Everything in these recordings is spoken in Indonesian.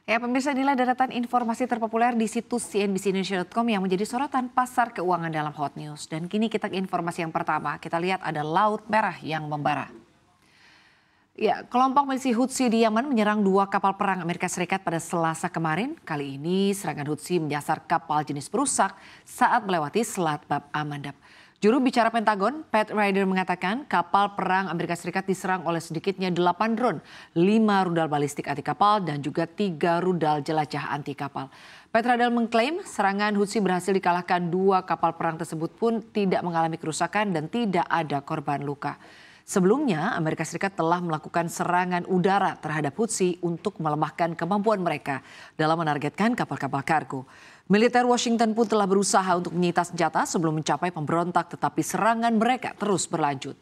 Ya, pemirsa, inilah deretan informasi terpopuler di situs cnbcindonesia.com yang menjadi sorotan pasar keuangan dalam Hot News. Dan kini kita ke informasi yang pertama. Kita lihat ada Laut Merah yang membara. Ya, kelompok milisi Hutsi di Yaman menyerang 2 kapal perang Amerika Serikat pada Selasa kemarin. Kali ini serangan Hutsi menyasar kapal jenis perusak saat melewati Selat Bab Amandab. Juru bicara Pentagon, Pat Ryder, mengatakan kapal perang Amerika Serikat diserang oleh sedikitnya 8 drone, 5 rudal balistik anti kapal, dan juga 3 rudal jelajah anti kapal. Pat Ryder mengklaim serangan Hutsi berhasil dikalahkan. 2 kapal perang tersebut pun tidak mengalami kerusakan dan tidak ada korban luka. Sebelumnya, Amerika Serikat telah melakukan serangan udara terhadap Hutsi untuk melemahkan kemampuan mereka dalam menargetkan kapal-kapal kargo. Militer Washington pun telah berusaha untuk menyita senjata sebelum mencapai pemberontak, tetapi serangan mereka terus berlanjut.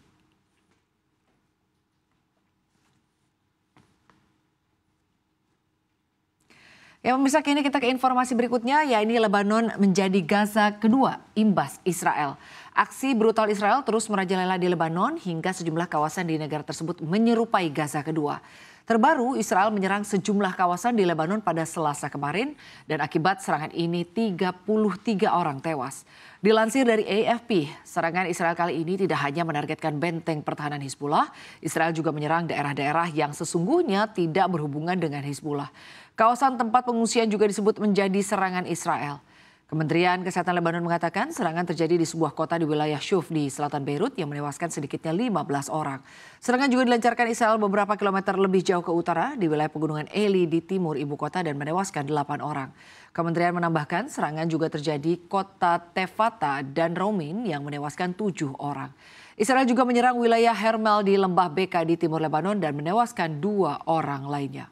Ya, pemirsa, kini kita ke informasi berikutnya, yaitu Lebanon menjadi Gaza kedua imbas Israel. Aksi brutal Israel terus merajalela di Lebanon hingga sejumlah kawasan di negara tersebut menyerupai Gaza kedua. Terbaru, Israel menyerang sejumlah kawasan di Lebanon pada Selasa kemarin dan akibat serangan ini 33 orang tewas. Dilansir dari AFP, serangan Israel kali ini tidak hanya menargetkan benteng pertahanan Hizbullah, Israel juga menyerang daerah-daerah yang sesungguhnya tidak berhubungan dengan Hizbullah. Kawasan tempat pengungsian juga disebut menjadi serangan Israel. Kementerian Kesehatan Lebanon mengatakan serangan terjadi di sebuah kota di wilayah Shuf di selatan Beirut yang menewaskan sedikitnya 15 orang. Serangan juga dilancarkan Israel beberapa kilometer lebih jauh ke utara di wilayah pegunungan Eli di timur ibu kota dan menewaskan 8 orang. Kementerian menambahkan serangan juga terjadi kota Tefata dan Romin yang menewaskan 7 orang. Israel juga menyerang wilayah Hermel di lembah Beka di timur Lebanon dan menewaskan 2 orang lainnya.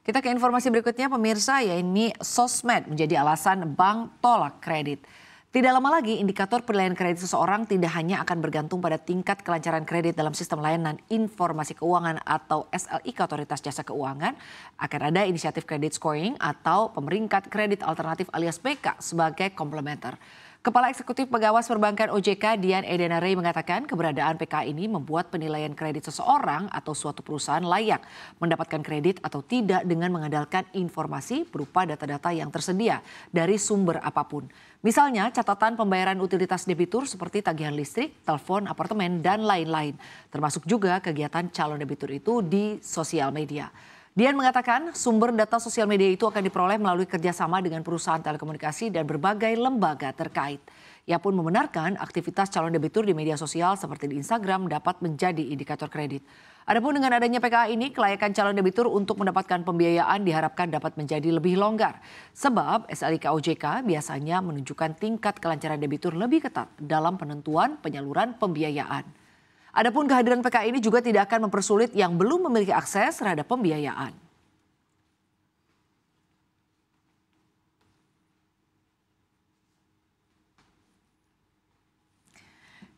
Kita ke informasi berikutnya, pemirsa, yaitu sosmed menjadi alasan bank tolak kredit. Tidak lama lagi indikator penilaian kredit seseorang tidak hanya akan bergantung pada tingkat kelancaran kredit dalam sistem layanan informasi keuangan atau SLIK Otoritas Jasa Keuangan. Akan ada inisiatif kredit scoring atau pemeringkat kredit alternatif alias PK sebagai komplementer. Kepala Eksekutif Pengawas Perbankan OJK Dian Edena Ray mengatakan keberadaan PK ini membuat penilaian kredit seseorang atau suatu perusahaan layak mendapatkan kredit atau tidak dengan mengandalkan informasi berupa data-data yang tersedia dari sumber apapun. Misalnya catatan pembayaran utilitas debitur seperti tagihan listrik, telepon, apartemen, dan lain-lain. Termasuk juga kegiatan calon debitur itu di sosial media. Dian mengatakan sumber data sosial media itu akan diperoleh melalui kerjasama dengan perusahaan telekomunikasi dan berbagai lembaga terkait. Ia pun membenarkan aktivitas calon debitur di media sosial seperti di Instagram dapat menjadi indikator kredit. Adapun dengan adanya PKA ini, kelayakan calon debitur untuk mendapatkan pembiayaan diharapkan dapat menjadi lebih longgar. Sebab SLIK OJK biasanya menunjukkan tingkat kelancaran debitur lebih ketat dalam penentuan penyaluran pembiayaan. Adapun kehadiran PK ini juga tidak akan mempersulit yang belum memiliki akses terhadap pembiayaan.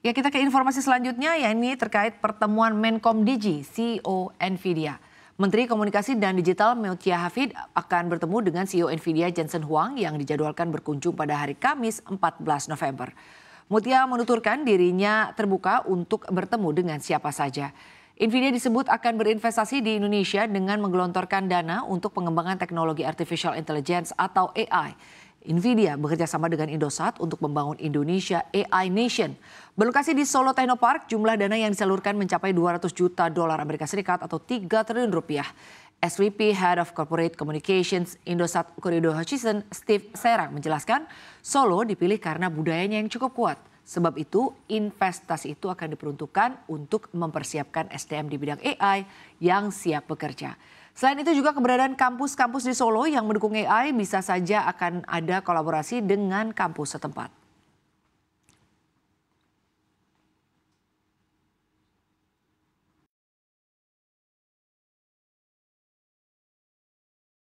Ya, kita ke informasi selanjutnya, yakni terkait pertemuan Menkom Digi, CEO Nvidia. Menteri Komunikasi dan Digital Mutia Hafid akan bertemu dengan CEO Nvidia Jensen Huang yang dijadwalkan berkunjung pada hari Kamis 14 November. Mutia menuturkan dirinya terbuka untuk bertemu dengan siapa saja. Nvidia disebut akan berinvestasi di Indonesia dengan menggelontorkan dana untuk pengembangan teknologi artificial intelligence atau AI. Nvidia bekerja sama dengan Indosat untuk membangun Indonesia AI Nation. Berlokasi di Solo Technopark, jumlah dana yang disalurkan mencapai 200 juta dolar Amerika Serikat atau 3 triliun rupiah. SVP Head of Corporate Communications Indosat Corridor Hutchison, Steve Serang menjelaskan Solo dipilih karena budayanya yang cukup kuat. Sebab itu investasi itu akan diperuntukkan untuk mempersiapkan SDM di bidang AI yang siap bekerja. Selain itu juga keberadaan kampus-kampus di Solo yang mendukung AI bisa saja akan ada kolaborasi dengan kampus setempat.